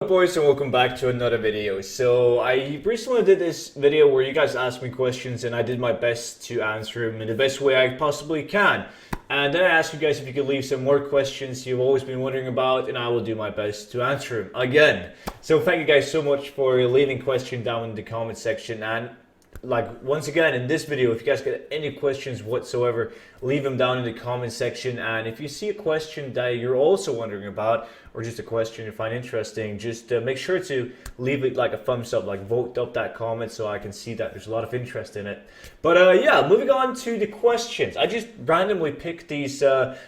up, boys, and welcome back to another video. So I recently did this video where you guys asked me questions and I did my best to answer them in the best way I possibly can. And then I asked you guys if you could leave some more questions you've always been wondering about, and I will do my best to answer them again. So thank you guys so much for leaving questions down in the comment section. And once again, in this video, if you guys get any questions whatsoever, leave them down in the comment section. And if you see a question that you're also wondering about, or just a question you find interesting, just make sure to leave it like a thumbs up, like vote up that comment so I can see that there's a lot of interest in it. But yeah, moving on to the questions. I just randomly picked these.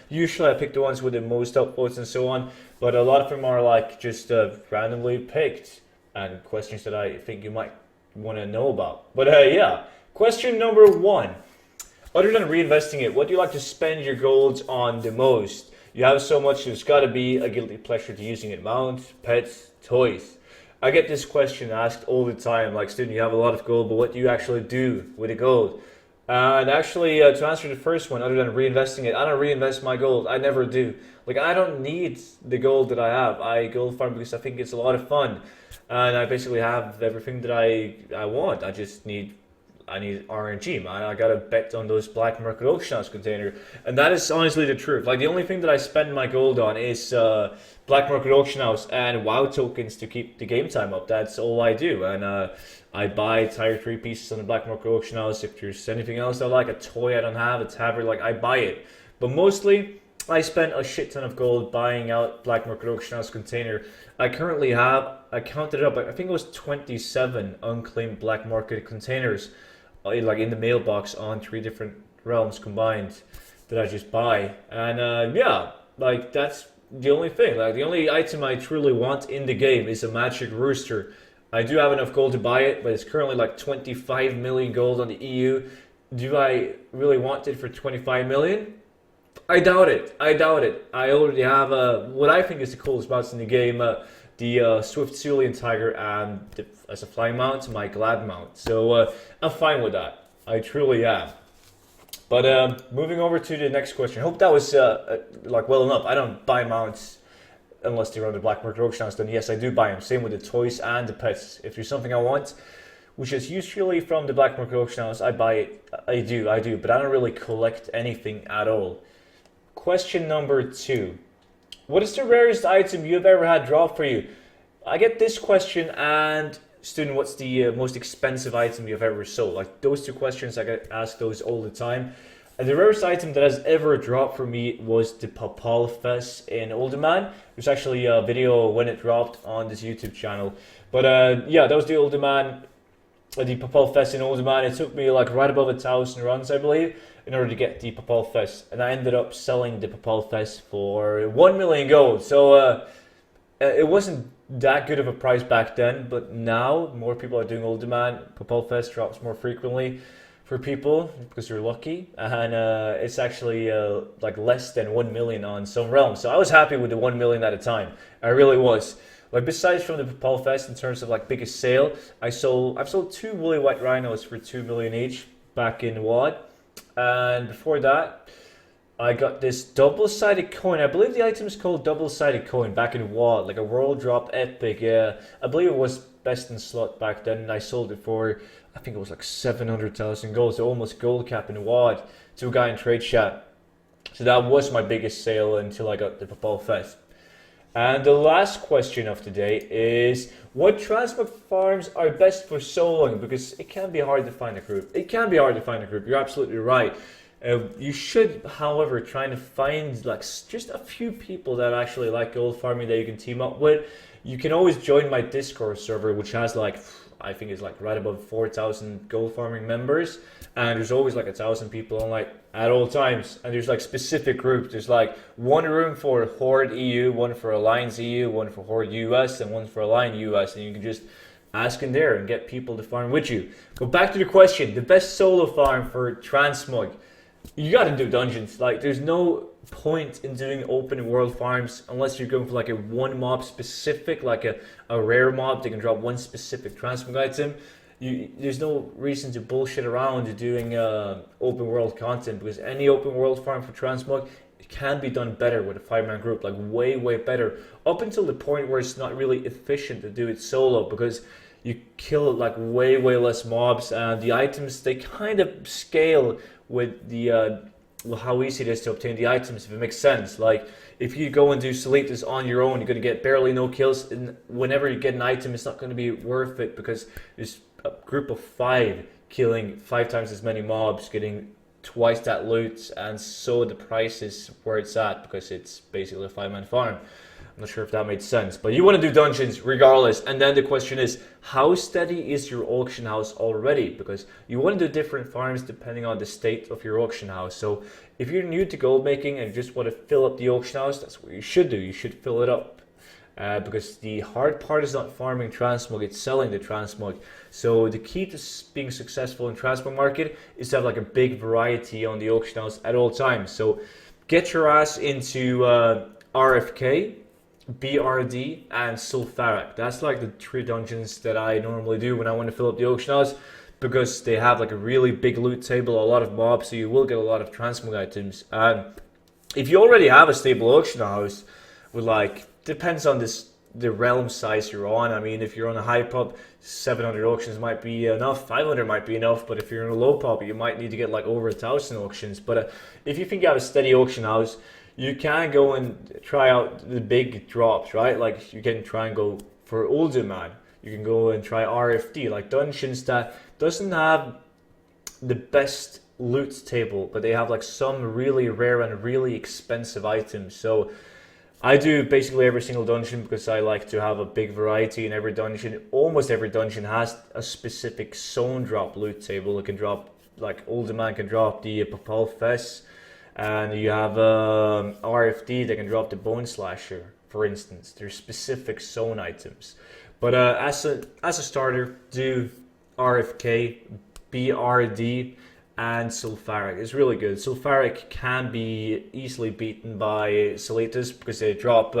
Usually I pick the ones with the most upvotes and so on, but a lot of them are like just randomly picked and questions that I think you might want to know about. But yeah, question number 1. Other than reinvesting it, what do you like to spend your gold on the most? You have so much, there's got to be a guilty pleasure to using it. Mounts, pets, toys. I get this question asked all the time, like, Studen, you have a lot of gold, but what do you actually do with the gold? And actually, to answer the first one, other than reinvesting it, I don't reinvest my gold. I never do. Like, I don't need the gold that I have. I gold farm because I think it's a lot of fun. And I basically have everything that I want. I need RNG, man. I gotta bet on those black market auction house container. And that is honestly the truth. Like, the only thing that I spend my gold on is black market auction house and WoW tokens to keep the game time up. That's all I do. And I buy tier 3 pieces on the black market auction house. If there's anything else I like, a toy I don't have, a tablet, like, I buy it. But mostly, I spent a shit ton of gold buying out black market auction house container. I currently have, I counted it up, I think it was 27 unclaimed black market containers, like in the mailbox on 3 different realms combined that I just buy. And yeah, like, that's the only thing. Like, the only item I truly want in the game is a magic rooster. I do have enough gold to buy it, but it's currently like 25 million gold on the EU. Do I really want it for 25 million? I doubt it. I doubt it. I already have what I think is the coolest mounts in the game, the Swift Cerulean Tiger, and as a flying mount, my Glad mount. So I'm fine with that. I truly am. But moving over to the next question. I hope that was like well enough. I don't buy mounts unless they're on the black market auction house. Then yes, I do buy them. Same with the toys and the pets. If there's something I want, which is usually from the black market auction house, I buy it. I do. But I don't really collect anything at all. Question number 2. What is the rarest item you have ever had drop for you? I get this question, and Studen, what's the most expensive item you've ever sold? Like, those 2 questions, I get asked those all the time. And the rarest item that has ever dropped for me was the Papal Fest in Olderman. There's actually a video when it dropped on this YouTube channel. But yeah, that was the Olderman, the Papal Fest in Olderman. It took me like right above 1,000 runs, I believe, in order to get the Papal Fest. And I ended up selling the Papal Fest for 1 million gold. So it wasn't that good of a price back then, but now more people are doing Olderman. Papal Fest drops more frequently for people because you're lucky. And it's actually like less than 1 million on some realms. So I was happy with the 1 million at a time. I really was. Like, besides from the Papal Fest, in terms of like biggest sale, I've sold 2 woolly white rhinos for 2 million each back in WoD. And before that, I got this double-sided coin. I believe the item is called double-sided coin back in WoD, like a world drop epic. Yeah, I believe it was best in slot back then, and I sold it for, I think it was like 700,000 gold, so almost gold cap in WoD, to a guy in trade chat. So that was my biggest sale until I got the Papal Fest. And the last question of the day is, what transmog farms are best for soloing? Because it can be hard to find a group. You're absolutely right. You should, however, try to find like just a few people that actually like gold farming that you can team up with. You can always join my Discord server, which has like, I think it's like right above 4,000 gold farming members. And there's always like 1,000 people on, like, at all times. And there's like specific groups. There's like one room for Horde EU, one for Alliance EU, one for Horde US, and one for Alliance US. And you can just ask in there and get people to farm with you. But back to the question, the best solo farm for Transmog. You gotta do dungeons. Like, there's no point in doing open world farms unless you're going for like a one mob specific, like a rare mob that can drop one specific transmog item. There's no reason to bullshit around doing open world content, because any open world farm for transmog, it can be done better with a 5-man group, like way better, up until the point where it's not really efficient to do it solo, because you kill like way less mobs, and the items, they kind of scale with the how easy it is to obtain the items, if it makes sense. Like if you go and do Solitas on your own, you're going to get barely no kills, and whenever you get an item, it's not going to be worth it, because there's a group of 5 killing 5 times as many mobs, getting twice that loot, and so the price is where it's at, because it's basically a 5-man farm. I'm not sure if that made sense, but you want to do dungeons regardless. And then the question is, how steady is your auction house already? Because you want to do different farms depending on the state of your auction house. So if you're new to gold making and you just want to fill up the auction house, that's what you should do. You should fill it up. Because the hard part is not farming transmog, it's selling the transmog. So the key to being successful in transmog market is to have like a big variety on the auction house at all times. So get your ass into RFK, BRD, and Sulfuric. That's like the 3 dungeons that I normally do when I want to fill up the auction house, because they have like a really big loot table, a lot of mobs, so you will get a lot of transmog items. And if you already have a stable auction house with like, depends on the realm size you're on. I mean, if you're on a high pub, 700 auctions might be enough, 500 might be enough, but if you're in a low pub, you might need to get like over 1,000 auctions. But if you think you have a steady auction house, you can go and try out the big drops, right? Like you can try and go for Ulduman. You can go and try RFD, like dungeons that doesn't have the best loot table, but they have like some really rare and really expensive items. So I do basically every single dungeon because I like to have a big variety in every dungeon. Almost every dungeon has a specific zone drop loot table. It can drop, like Ulduman can drop the Papal Fess, and you have RFD that can drop the Bone Slasher, for instance. There's specific zone items. But as a starter, do RFK, BRD, and Sulfuric. It's really good. Sulfuric can be easily beaten by Solitas because they drop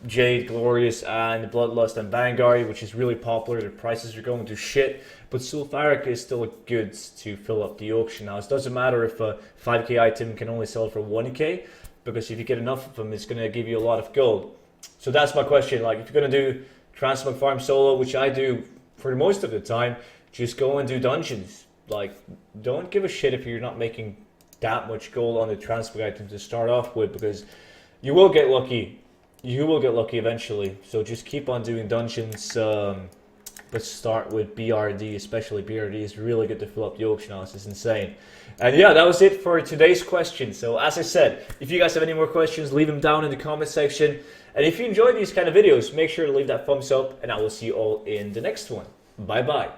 Jade, Glorious, and Bloodlust and Vanguard, which is really popular. The prices are going to shit, but Sulfuric is still good to fill up the auction house. Doesn't matter if a 5k item can only sell for 1k, because if you get enough of them, it's going to give you a lot of gold. So that's my question. Like, if you're going to do Transmog Farm solo, which I do for most of the time, just go and do dungeons. Like, don't give a shit if you're not making that much gold on the transmog item to start off with, because you will get lucky. You will get lucky eventually. So just keep on doing dungeons, but start with BRD, especially BRD is really good to fill up the auction house. It's insane. And yeah, that was it for today's question. So as I said, if you guys have any more questions, leave them down in the comment section. And if you enjoy these kind of videos, make sure to leave that thumbs up, and I will see you all in the next one. Bye bye.